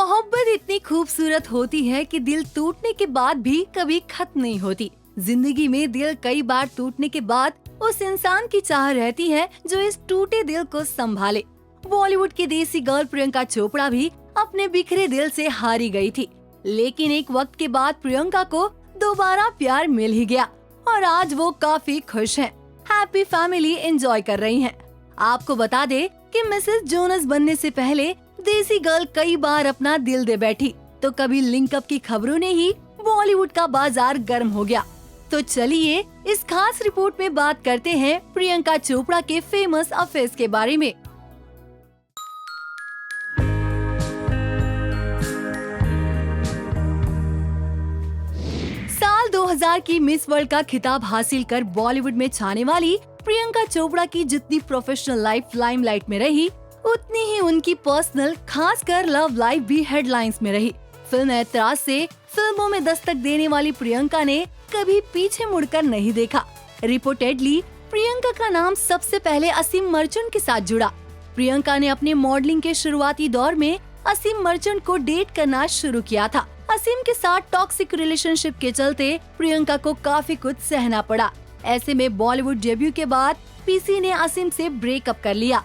मोहब्बत इतनी खूबसूरत होती है कि दिल टूटने के बाद भी कभी खत्म नहीं होती। जिंदगी में दिल कई बार टूटने के बाद उस इंसान की चाह रहती है जो इस टूटे दिल को संभाले। बॉलीवुड की देसी गर्ल प्रियंका चोपड़ा भी अपने बिखरे दिल से हारी गई थी, लेकिन एक वक्त के बाद प्रियंका को दोबारा प्यार मिल ही गया और आज वो काफी खुश हैं। हैप्पी फैमिली एंजॉय कर रही हैं। आपको बता दे कि मिसेस जोनस बनने से पहले देसी गर्ल कई बार अपना दिल दे बैठी, तो कभी लिंकअप की खबरों ने ही बॉलीवुड का बाजार गर्म हो गया। तो चलिए इस खास रिपोर्ट में बात करते हैं प्रियंका चोपड़ा के फेमस अफेयर्स के बारे में। साल 2000 की मिस वर्ल्ड का खिताब हासिल कर बॉलीवुड में छाने वाली प्रियंका चोपड़ा की जितनी प्रोफेशनल लाइफ लाइमलाइट में रही, उतनी ही उनकी पर्सनल खासकर लव लाइफ भी हेडलाइंस में रही। फिल्म ऐतराज से फिल्मों में दस्तक देने वाली प्रियंका ने कभी पीछे मुड़कर नहीं देखा। रिपोर्टेडली प्रियंका का नाम सबसे पहले असीम मर्चेंट के साथ जुड़ा। प्रियंका ने अपने मॉडलिंग के शुरुआती दौर में असीम मर्चेंट को डेट करना शुरू किया था। असीम के साथ टॉक्सिक रिलेशनशिप के चलते प्रियंका को काफी कुछ सहना पड़ा। ऐसे में बॉलीवुड डेब्यू के बाद पीसी ने असीम से ब्रेकअप कर लिया।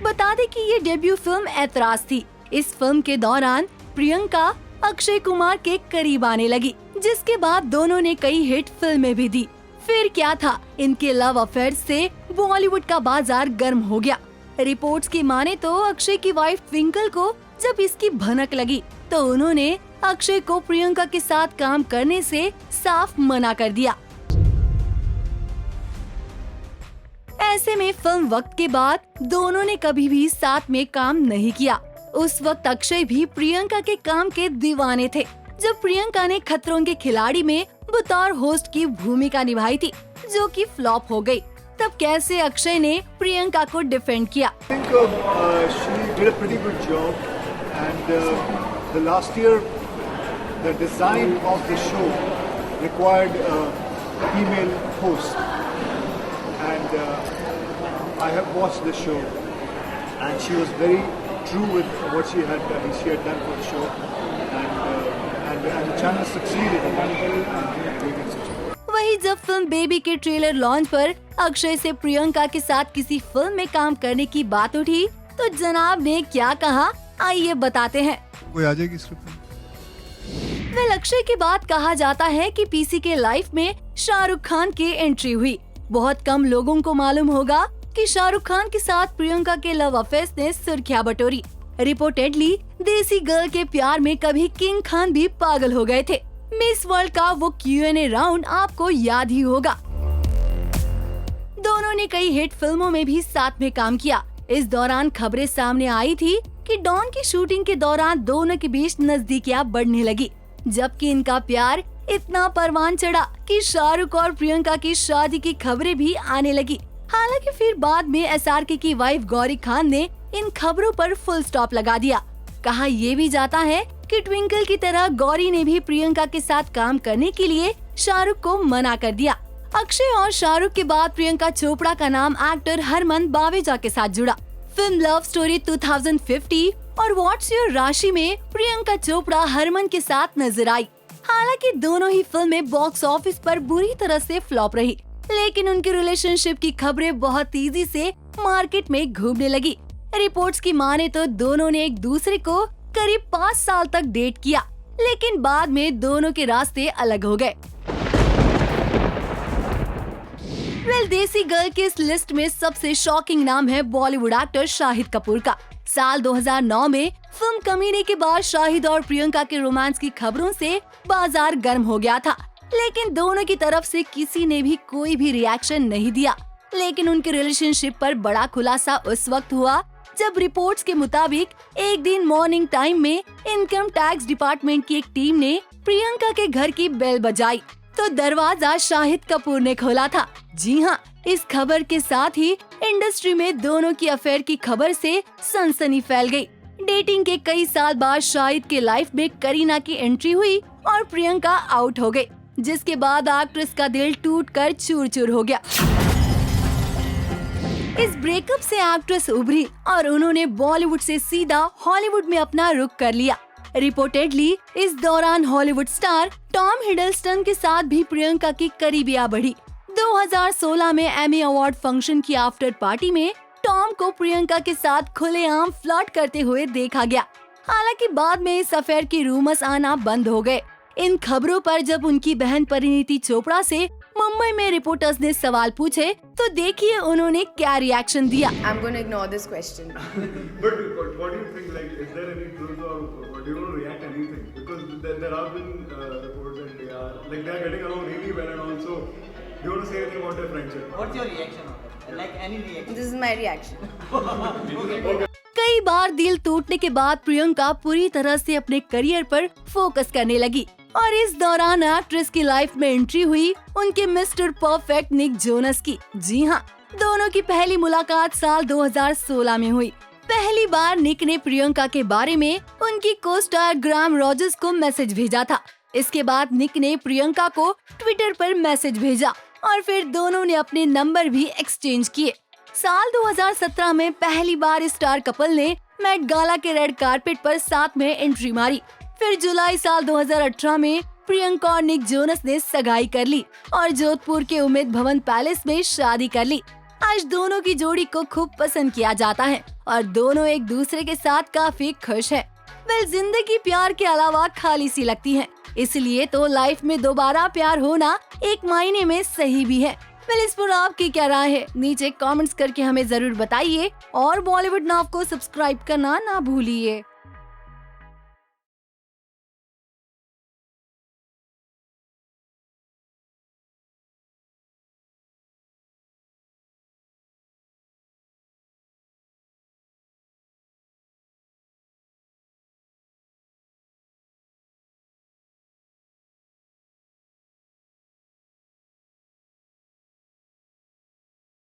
बता दें कि ये डेब्यू फिल्म ऐतराज थी। इस फिल्म के दौरान प्रियंका अक्षय कुमार के करीब आने लगी, जिसके बाद दोनों ने कई हिट फिल्में भी दी। फिर क्या था, इनके लव अफेयर से बॉलीवुड का बाजार गर्म हो गया। रिपोर्ट्स की माने तो अक्षय की वाइफ ट्विंकल को जब इसकी भनक लगी तो उन्होंने अक्षय को प्रियंका के साथ काम करने से साफ मना कर दिया। ऐसे में फिल्म वक्त के बाद दोनों ने कभी भी साथ में काम नहीं किया। उस वक्त अक्षय भी प्रियंका के काम के दीवाने थे। जब प्रियंका ने खतरों के खिलाड़ी में बतौर होस्ट की भूमिका निभाई थी, जो कि फ्लॉप हो गई, तब कैसे अक्षय ने प्रियंका को डिफेंड किया। I have watched the show, and she was very true with what she had done for the show, and the channel succeeded in doing it. वही जब फिल्म बेबी के ट्रेलर लॉन्च पर अक्षय से प्रियंका के साथ किसी फिल्म में काम करने की बात उठी, तो जनाब ने क्या कहा, आइए बताते हैं। कोई आ जाएगी स्क्रिप्ट। वेल, अक्षय के बाद कहा जाता है कि पीसी के लाइफ में शाहरुख खान की एंट्री हुई। बहुत कम लोगों को मालूम होगा कि शाहरुख खान के साथ प्रियंका के लव अफेयर्स ने सुर्खियां बटोरी। रिपोर्टेडली देसी गर्ल के प्यार में कभी किंग खान भी पागल हो गए थे। मिस वर्ल्ड का वो Q&A राउंड आपको याद ही होगा। दोनों ने कई हिट फिल्मों में भी साथ में काम किया। इस दौरान खबरें सामने आई थी कि डॉन की शूटिंग के दौरान दोनों के बीच नजदीकियां बढ़ने लगी, जबकि इनका प्यार इतना परवान चढ़ा कि शाहरुख और प्रियंका की शादी की खबरें भी आने लगी। हालांकि फिर बाद में SRK की वाइफ गौरी खान ने इन खबरों पर फुल स्टॉप लगा दिया। कहा ये भी जाता है कि ट्विंकल की तरह गौरी ने भी प्रियंका के साथ काम करने के लिए शाहरुख को मना कर दिया। अक्षय और शाहरुख के बाद प्रियंका चोपड़ा का नाम एक्टर हरमन बावेजा के साथ जुड़ा। फिल्म लव स्टोरी 2050 और व्हाट्स योर राशि में प्रियंका चोपड़ा हरमन के साथ नजर आई। हालांकि दोनों ही फिल्में बॉक्स ऑफिस पर बुरी तरह से फ्लॉप रही, लेकिन उनकी रिलेशनशिप की खबरें बहुत तेजी से मार्केट में घूमने लगी। रिपोर्ट्स की माने तो दोनों ने एक दूसरे को करीब 5 साल तक डेट किया, लेकिन बाद में दोनों के रास्ते अलग हो गए। वेल, देसी गर्ल की इस लिस्ट में सबसे शॉकिंग नाम है बॉलीवुड एक्टर शाहिद कपूर का। साल 2009 में फिल्म कमीने के बाद शाहिद और प्रियंका के रोमांस की खबरों से बाजार गर्म हो गया था, लेकिन दोनों की तरफ से किसी ने भी कोई भी रिएक्शन नहीं दिया। लेकिन उनके रिलेशनशिप पर बड़ा खुलासा उस वक्त हुआ जब रिपोर्ट्स के मुताबिक एक दिन मॉर्निंग टाइम में इनकम टैक्स डिपार्टमेंट की एक टीम ने प्रियंका के घर की बेल बजाई, तो दरवाजा शाहिद कपूर ने खोला था। जी हाँ, इस खबर के साथ ही इंडस्ट्री में दोनों की अफेयर की खबर से सनसनी फैल गई। डेटिंग के कई साल बाद शाहिद के लाइफ में करीना की एंट्री हुई और प्रियंका आउट हो गई, जिसके बाद एक्ट्रेस का दिल टूटकर चूर-चूर हो गया। इस ब्रेकअप से एक्ट्रेस उभरी और उन्होंने बॉलीवुड से सीधा हॉलीवुड में अपना रुख कर लिया। रिपोर्टेडली इस दौरान हॉलीवुड स्टार टॉम हिडलस्टन के साथ भी प्रियंका की करीबियां बढ़ी। 2016 में एमी अवार्ड फंक्शन की आफ्टर पार्टी में टॉम को प्रियंका के साथ खुलेआम फ्लर्ट करते हुए देखा गया। हालांकि बाद में इस अफेयर की रूमर्स आना बंद हो गए। इन खबरों पर जब उनकी बहन परिणीति चोपड़ा से मुंबई में रिपोर्टर्स ने सवाल पूछे तो देखिए उन्होंने क्या रिएक्शन दिया। I'm going to ignore this question. But what do you think? Like, is there any truth or do you want to react anything? Because there have been reports and they are getting along really well, and also do you want to say anything about their friendship? What's your reaction on that? Like any reaction? This is my reaction. कई बार दिल टूटने के बाद प्रियंका पूरी तरह से अपने career पर फोकस करने लगी और इस दौरान एक्ट्रेस की लाइफ में एंट्री हुई उनके मिस्टर परफेक्ट निक जोनस की। जी हाँ, दोनों की पहली मुलाकात साल 2016 में हुई। पहली बार निक ने प्रियंका के बारे में उनकी को-स्टार ग्राम रॉजर्स को मैसेज भेजा था। इसके बाद निक ने प्रियंका को ट्विटर पर मैसेज भेजा और फिर दोनों ने अपने नंबर भी एक्सचेंज किए। साल 2017 में पहली बार स्टार कपल ने मेट गाला के रेड कारपेट पर साथ में एंट्री मारी। फिर जुलाई साल 2018 में प्रियंका और निक जोनस ने सगाई कर ली और जोधपुर के उम्मेद भवन पैलेस में शादी कर ली। आज दोनों की जोड़ी को खूब पसंद किया जाता है और दोनों एक दूसरे के साथ काफी खुश है। वेल, जिंदगी प्यार के अलावा खाली सी लगती है, इसलिए तो लाइफ में दोबारा प्यार होना एक मायने में सही भी है। वेल, इस पर आपकी क्या राय है? नीचे कमेंट्स करके हमें जरूर बताइए और बॉलीवुड नाव को सब्सक्राइब करना ना भूलिए।